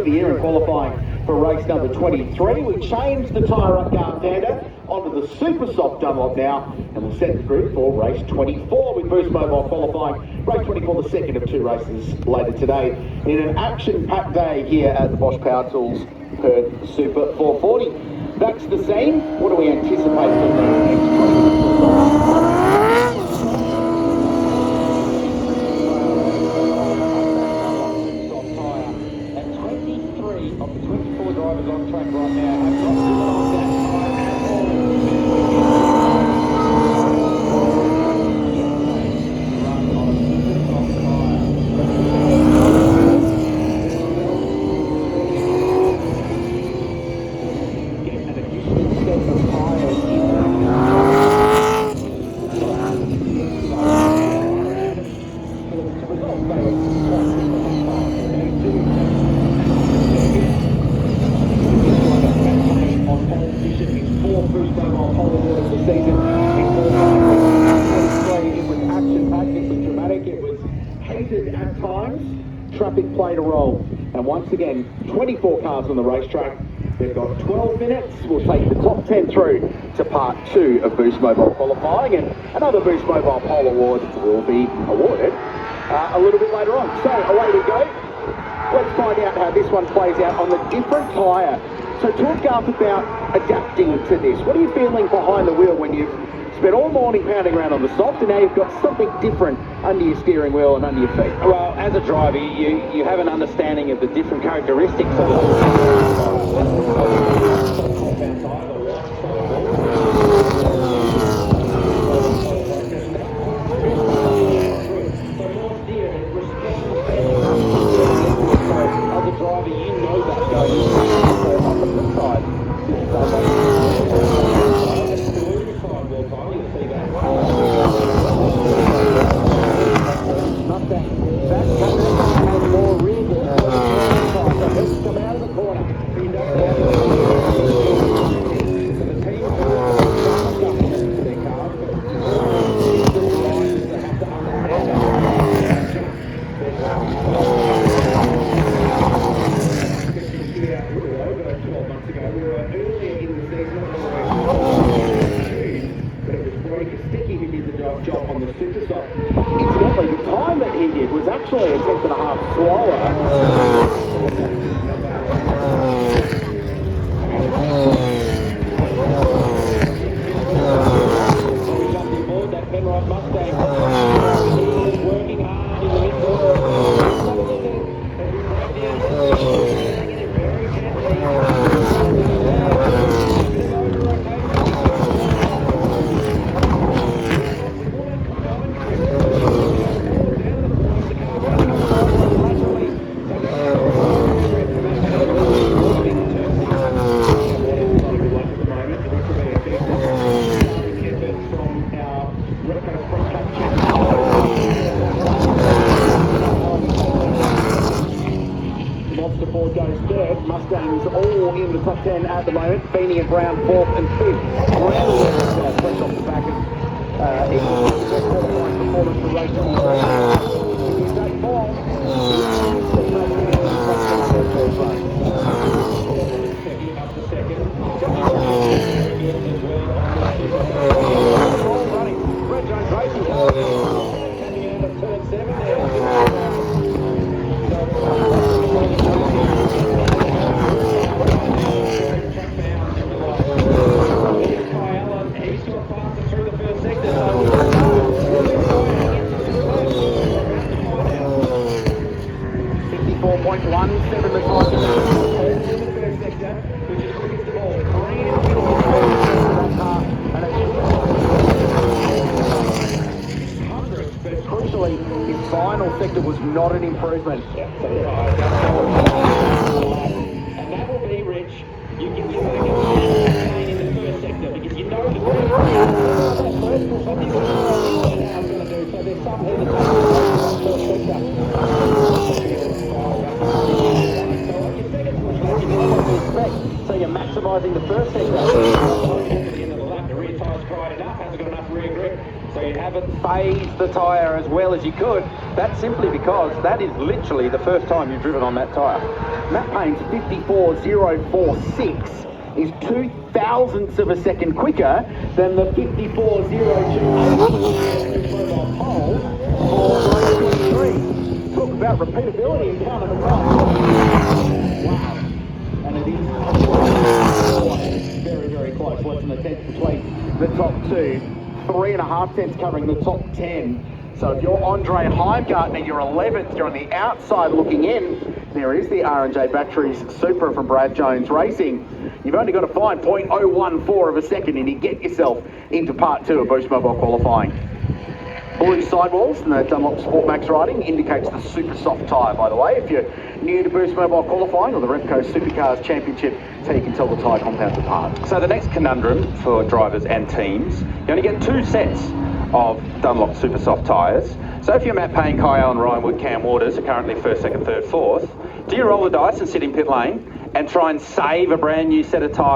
of the year in qualifying for race number 23. We changed the tyre up Garthander onto the super soft Dunlop now, and we'll set the grid for race 24 with Boost Mobile qualifying. Race 24, the second of two races later today in an action-packed day here at the Bosch Power Tools Perth Super 440. That's the scene. What do we anticipate from these next 20 minutes or so? Of the 24 drivers on track right now have not driven off that tyre at all. Run on a super soft tyre. Get an additional set of tyres in. Boost Mobile pole awards this season. In 23, it was action-packed, it was dramatic, it was heated at times. Traffic played a role. And once again, 24 cars on the racetrack. They've got 12 minutes. We'll take the top 10 through to part 2 of Boost Mobile qualifying, and another Boost Mobile pole award will be awarded a little bit later on. So away we go. Let's find out how this one plays out on the different tyre. So talk, Garth, about adapting to this. What are you feeling behind the wheel when you've spent all morning pounding around on the soft and now you've got something different under your steering wheel and under your feet? Well, as a driver, you have an understanding of the different characteristics of the as a driver, you know that going on the flip side. That has more rear grip. So let's come out of the corner. So you don't have to so the team who are adjustments to their cars, but the drivers that have to understand over 12 months ago, we were earlier in the season, but it was Breaker Sticky who did the job on the super soft. Incidentally, the time that he did was actually a tenth and a half slower. That Penrod Mustang. He's working hard in the mid-course. Very gently. Monster Ford goes third. Mustangs all in the top 10 at the moment. Feeney and Brown fourth and fifth. Brown fresh off the back of qualifying performance for race 23. Day 4. Up to second. Running. Red Jones Racing. Coming out of turn 7 there. He's got faster through the first sector, so 54.17 the time in the first sector, which is quickest of all. Green in the middle of that car, and it's 100th, but crucially, his final sector was not an improvement. And that will be, Rich, you can get back in the first sector, because you know the first will something now I'm going to do, so there's some hesitation in that first sector. So you're maximising the first sector. At the end of the lap, the rear tyre's dried enough, hasn't got enough rear grip, so you haven't phased the tyre as well as you could. That's simply because that is literally the first time you've driven on that tyre. Matt Payne's 54.046 is 0.02 of a second quicker than the 54.028 mobile pole for race 23. Talk about repeatability and count of wow. And it is very, very close. Less than a tenth between the top two. 3.5 tenths covering the top 10. So if you're Andre Heimgartner, you're 11th, you're on the outside looking in. There is the R&J Batteries Supra from Brad Jones Racing. You've only got to find 0.014 of a second and you get yourself into part 2 of Boost Mobile qualifying. Blue sidewalls and the Dunlop Sport Max riding indicates the super soft tyre, by the way. If you're new to Boost Mobile qualifying or the Repco Supercars Championship, so you can tell the tyre compounds apart. So the next conundrum for drivers and teams, you only get 2 sets of Dunlop Super Soft tyres. So if you're Matt Payne, Kai Allen, Ryan Wood, Cam Waters are currently 1st, 2nd, 3rd, 4th, do you roll the dice and sit in pit lane and try and save a brand new set of tyres?